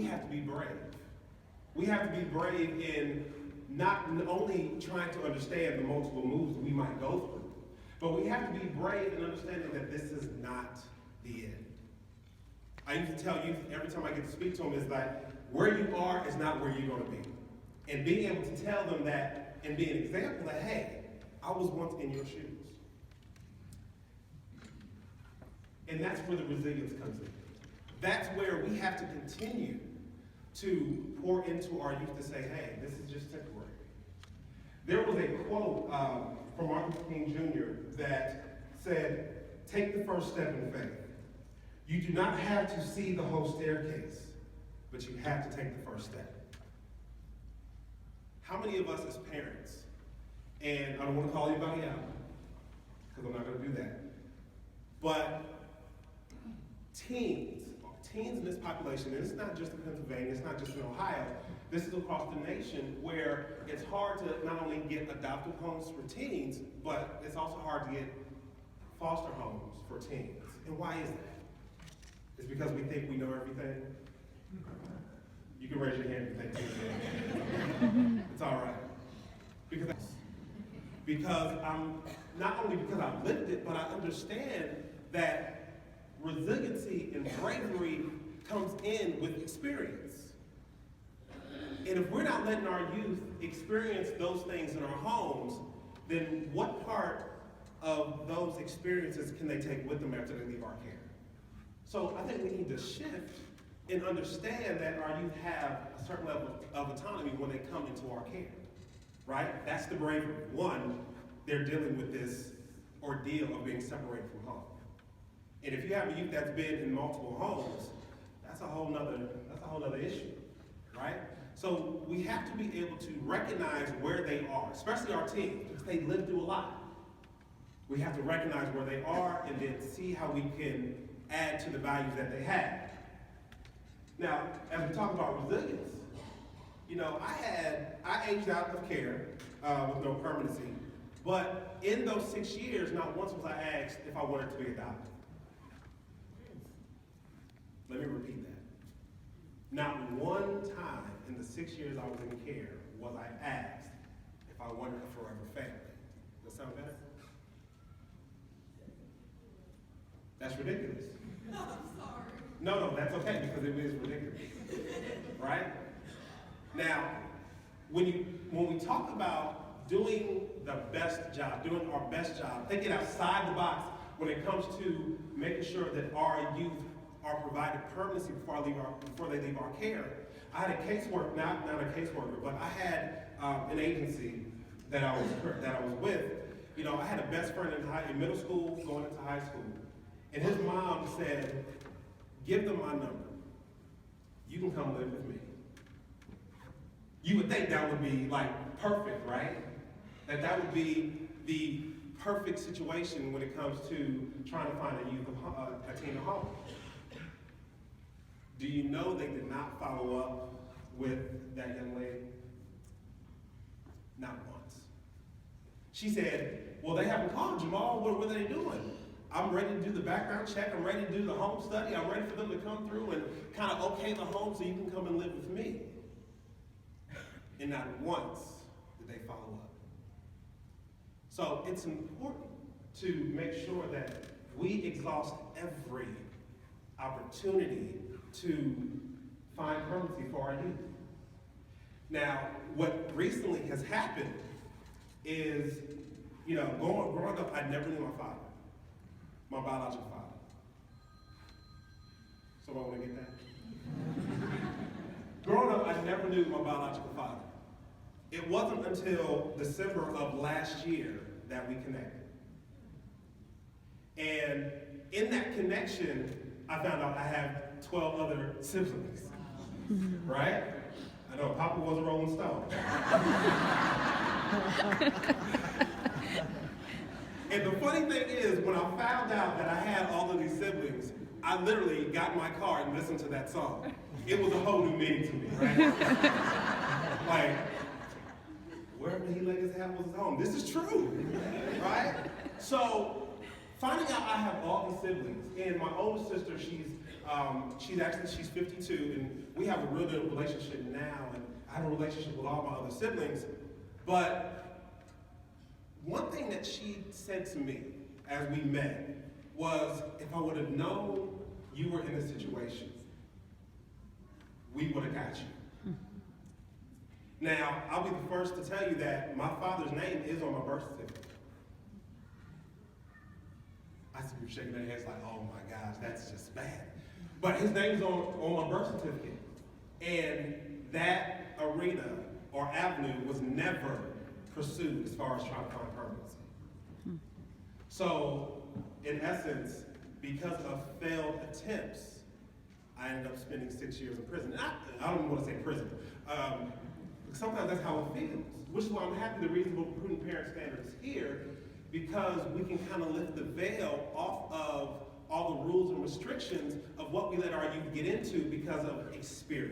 we have to be brave. We have to be brave in not only trying to understand the multiple moves we might go through, but we have to be brave in understanding that this is not the end. I used to tell youth every time I get to speak to them is like, where you are is not where you're going to be. And being able to tell them that and be an example that, hey, I was once in your shoes. And that's where the resilience comes in. That's where we have to continue to pour into our youth to say, hey, this is just temporary. There was a quote from Martin Luther King Jr. that said, take the first step in faith. You do not have to see the whole staircase, but you have to take the first step. How many of us as parents, and I don't want to call anybody out, because I'm not going to do that, but teens in this population, and it's not just in Pennsylvania, it's not just in Ohio, this is across the nation where it's hard to not only get adoptive homes for teens, but it's also hard to get foster homes for teens. And why is that? It's because we think we know everything. You can raise your hand if you think you know. It's all right. Because I'm, not only because I've lived it, but I understand that resiliency and bravery comes in with experience. And if we're not letting our youth experience those things in our homes, then what part of those experiences can they take with them after they leave our care? So I think we need to shift and understand that our youth have a certain level of autonomy when they come into our care, right? That's the bravery. One, they're dealing with this ordeal of being separated from home. And if you have a youth that's been in multiple homes, that's a whole nother issue, right? So we have to be able to recognize where they are, especially our teens, because they live through a lot. We have to recognize where they are and then see how we can add to the values that they have. Now, as we talk about resilience, you know, I aged out of care with no permanency, but in those 6 years, not once was I asked if I wanted to be adopted. Let me repeat that. Not one time in the 6 years I was in care was I asked if I wanted a forever family. Does that sound better? That's ridiculous. No, I'm sorry. No, that's okay because it is ridiculous, right? Now, when we talk about doing the best job, doing our best job, thinking outside the box when it comes to making sure that our youth are provided permanency before they leave our care. I had a caseworker, not a caseworker, but I had an agency that I was with. You know, I had a best friend in middle school going into high school, and his mom said, "Give them my number. You can come live with me." You would think that would be like perfect, right? That would be the perfect situation when it comes to trying to find a teen a home. Do you know they did not follow up with that young lady? Not once. She said, well, they haven't called Jamal. What are they doing? I'm ready to do the background check. I'm ready to do the home study. I'm ready for them to come through and kind of okay the home so you can come and live with me. And not once did they follow up. So it's important to make sure that we exhaust every opportunity to find permanency for our youth. Now, what recently has happened is, you know, growing up, I never knew my father, my biological father. Someone want to get that? Growing up, I never knew my biological father. It wasn't until December of last year that we connected. And in that connection, I found out I have 12 other siblings, right? I know Papa was a Rolling Stone. And the funny thing is, when I found out that I had all of these siblings, I literally got in my car and listened to that song. It was a whole new meaning to me, right? Like, wherever he laid his hat was his home. This is true, right? So, finding out I have all these siblings, and my older sister, she's 52, and we have a real good relationship now, and I have a relationship with all my other siblings. But one thing that she said to me as we met was, if I would have known you were in this situation, we would have got you. Now, I'll be the first to tell you that my father's name is on my birth certificate. I see people shaking their heads like, oh my gosh, that's just bad. But his name's on my birth certificate. And that arena or avenue was never pursued as far as trying to find permanency. So, in essence, because of failed attempts, I ended up spending 6 years in prison. I don't even want to say prison. Sometimes that's how it feels, which is why I'm happy the Reasonable Prudent Parent Standard is here, because we can kind of lift the veil off of all the rules and restrictions of what we let our youth get into because of experience.